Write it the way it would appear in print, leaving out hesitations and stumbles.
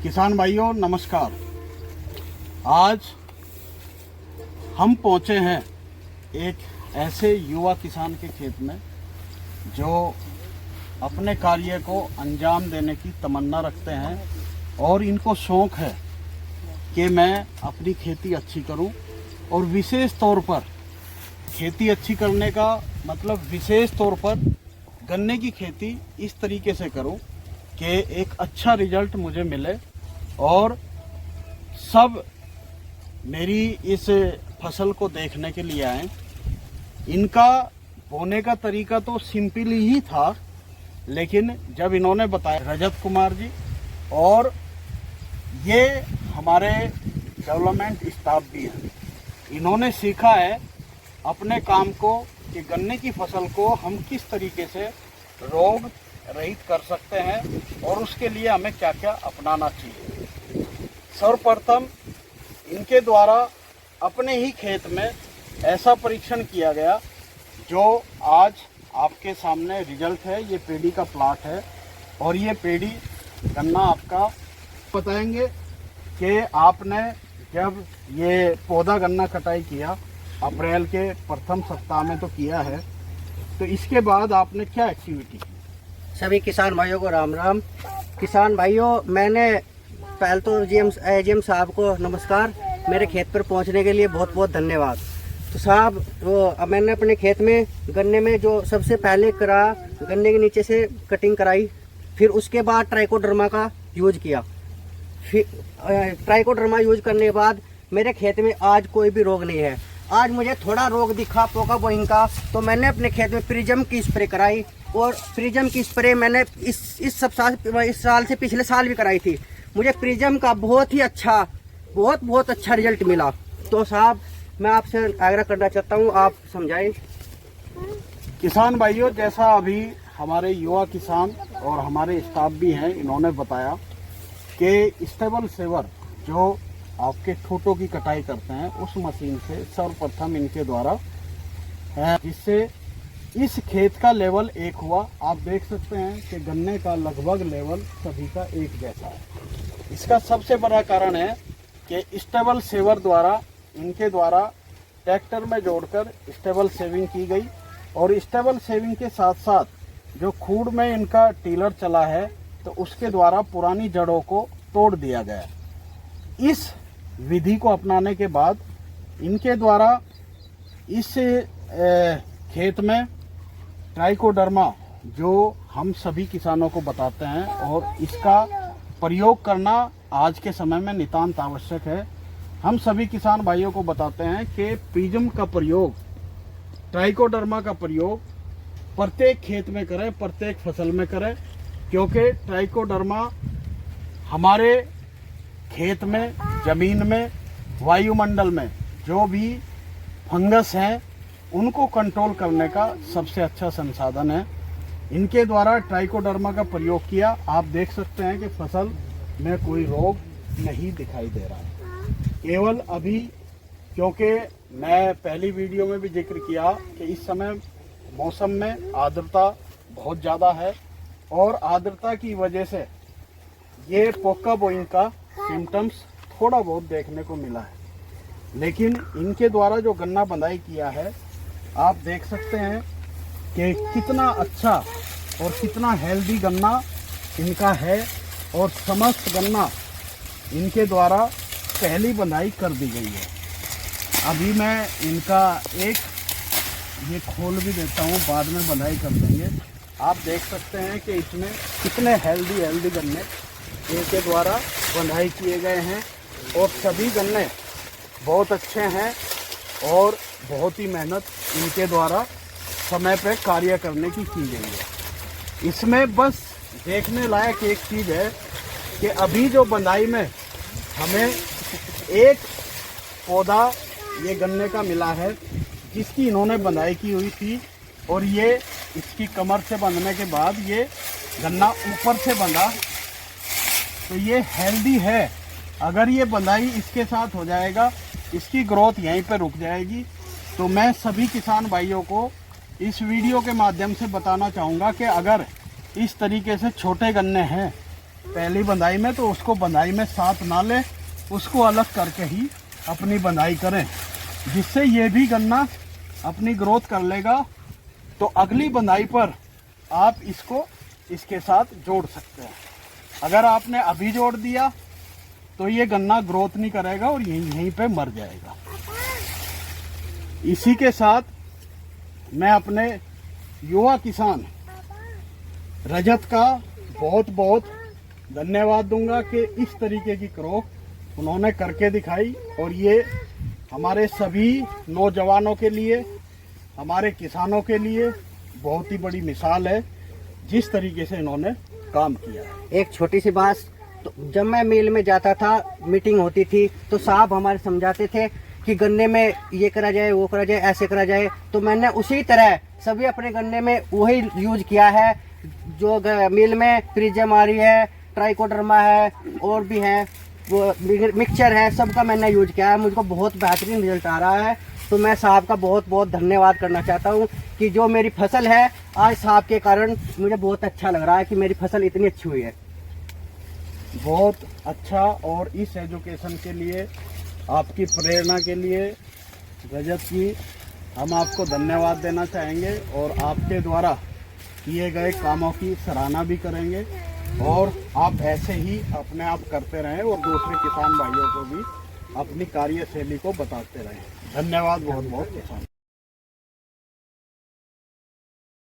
किसान भाइयों नमस्कार। आज हम पहुंचे हैं एक ऐसे युवा किसान के खेत में जो अपने कार्य को अंजाम देने की तमन्ना रखते हैं और इनको शौक़ है कि मैं अपनी खेती अच्छी करूं और विशेष तौर पर खेती अच्छी करने का मतलब विशेष तौर पर गन्ने की खेती इस तरीके से करूं कि एक अच्छा रिजल्ट मुझे मिले और सब मेरी इस फसल को देखने के लिए आए। इनका बोने का तरीका तो सिंपल ही था, लेकिन जब इन्होंने बताया, रजत कुमार जी और ये हमारे डेवलपमेंट स्टाफ भी हैं, इन्होंने सीखा है अपने काम को कि गन्ने की फसल को हम किस तरीके से रोग रहित कर सकते हैं और उसके लिए हमें क्या क्या अपनाना चाहिए। सर्वप्रथम इनके द्वारा अपने ही खेत में ऐसा परीक्षण किया गया जो आज आपके सामने रिजल्ट है। ये पेड़ी का प्लाट है और ये पेड़ी गन्ना आपका बताएंगे कि आपने जब ये पौधा गन्ना कटाई किया अप्रैल के प्रथम सप्ताह में तो किया है, तो इसके बाद आपने क्या एक्टिविटी की? सभी किसान भाइयों को राम राम। किसान भाइयों, मैंने पहले तो एजीएम साहब को नमस्कार, मेरे खेत पर पहुंचने के लिए बहुत बहुत धन्यवाद। तो साहब मैंने अपने खेत में गन्ने में जो सबसे पहले करा, गन्ने के नीचे से कटिंग कराई, फिर उसके बाद ट्राइकोडर्मा का यूज किया। फिर ट्राइकोडर्मा यूज करने के बाद मेरे खेत में आज कोई भी रोग नहीं है। आज मुझे थोड़ा रोग दिखा पोका बोइंग का, तो मैंने अपने खेत में प्रिज्म की स्प्रे कराई और प्रिज्म की स्प्रे मैंने इस साल से पिछले साल भी कराई थी। मुझे प्रिज्म का बहुत ही अच्छा बहुत अच्छा रिजल्ट मिला। तो साहब मैं आपसे आग्रह करना चाहता हूँ, आप समझाएं। किसान भाइयों, जैसा अभी हमारे युवा किसान और हमारे स्टाफ भी हैं, इन्होंने बताया कि स्टेबल सेवर जो आपके ठोटों की कटाई करते हैं उस मशीन से सर्वप्रथम इनके द्वारा है, जिससे इस खेत का लेवल एक हुआ। आप देख सकते हैं कि गन्ने का लगभग लेवल सभी का एक जैसा है। इसका सबसे बड़ा कारण है कि स्टेबल सेवर द्वारा इनके द्वारा ट्रैक्टर में जोड़कर स्टेबल सेविंग की गई और स्टेबल सेविंग के साथ साथ जो खूड़ में इनका टीलर चला है तो उसके द्वारा पुरानी जड़ों को तोड़ दिया गया। इस विधि को अपनाने के बाद इनके द्वारा इस खेत में ट्राइकोडर्मा जो हम सभी किसानों को बताते हैं और इसका प्रयोग करना आज के समय में नितांत आवश्यक है। हम सभी किसान भाइयों को बताते हैं कि प्रिज्म का प्रयोग, ट्राइकोडर्मा का प्रयोग प्रत्येक खेत में करें, प्रत्येक फसल में करें, क्योंकि ट्राइकोडर्मा हमारे खेत में, जमीन में, वायुमंडल में जो भी फंगस हैं उनको कंट्रोल करने का सबसे अच्छा संसाधन है। इनके द्वारा ट्राइकोडर्मा का प्रयोग किया। आप देख सकते हैं कि फसल में कोई रोग नहीं दिखाई दे रहा है। केवल अभी, क्योंकि मैं पहली वीडियो में भी जिक्र किया कि इस समय मौसम में आर्द्रता बहुत ज़्यादा है और आर्द्रता की वजह से ये पोका बोइंग का सिम्टम्स थोड़ा बहुत देखने को मिला है, लेकिन इनके द्वारा जो गन्ना बंधाई किया है आप देख सकते हैं कि कितना अच्छा और कितना हेल्दी गन्ना इनका है और समस्त गन्ना इनके द्वारा पहली बंधाई कर दी गई है। अभी मैं इनका एक ये खोल भी देता हूँ, बाद में बंधाई कर देंगे। आप देख सकते हैं कि इसमें कितने हेल्दी गन्ने इनके द्वारा बंधाई किए गए हैं और सभी गन्ने बहुत अच्छे हैं और बहुत ही मेहनत इनके द्वारा समय पर कार्य करने की गई है। इसमें बस देखने लायक एक चीज़ है कि अभी जो बंधाई में हमें एक पौधा ये गन्ने का मिला है जिसकी इन्होंने बंधाई की हुई थी और ये इसकी कमर से बंधने के बाद ये गन्ना ऊपर से बंधा, तो ये हेल्दी है। अगर ये बंधाई इसके साथ हो जाएगा, इसकी ग्रोथ यहीं पर रुक जाएगी। तो मैं सभी किसान भाइयों को इस वीडियो के माध्यम से बताना चाहूँगा कि अगर इस तरीके से छोटे गन्ने हैं पहली बंधाई में, तो उसको बंधाई में साथ ना ले, उसको अलग करके ही अपनी बंधाई करें, जिससे ये भी गन्ना अपनी ग्रोथ कर लेगा। तो अगली बंधाई पर आप इसको इसके साथ जोड़ सकते हैं। अगर आपने अभी जोड़ दिया तो ये गन्ना ग्रोथ नहीं करेगा और यहीं पे मर जाएगा। इसी के साथ मैं अपने युवा किसान रजत का बहुत बहुत धन्यवाद दूंगा कि इस तरीके की क्रॉप उन्होंने करके दिखाई, और ये हमारे सभी नौजवानों के लिए, हमारे किसानों के लिए बहुत ही बड़ी मिसाल है जिस तरीके से इन्होंने काम किया है। एक छोटी सी बात, तो जब मैं मिल में जाता था, मीटिंग होती थी, तो साहब हमारे समझाते थे कि गन्ने में ये करा जाए, वो करा जाए, ऐसे करा जाए। तो मैंने उसी तरह सभी अपने गन्ने में वही यूज किया है जो मिल में प्रिजम आ रही है, ट्राइकोडर्मा है, और भी है, वो मिक्सचर है, सबका मैंने यूज किया है। मुझको बहुत बेहतरीन रिजल्ट आ रहा है। तो मैं साहब का बहुत बहुत धन्यवाद करना चाहता हूँ कि जो मेरी फसल है आज साहब के कारण मुझे बहुत अच्छा लग रहा है कि मेरी फसल इतनी अच्छी हुई है। बहुत अच्छा। और इस एजुकेशन के लिए, आपकी प्रेरणा के लिए रजत जी हम आपको धन्यवाद देना चाहेंगे, और आपके द्वारा किए गए कामों की सराहना भी करेंगे, और आप ऐसे ही अपने आप करते रहें और दूसरे किसान भाइयों को भी अपनी कार्यशैली को बताते रहें। धन्यवाद बहुत बहुत किसान।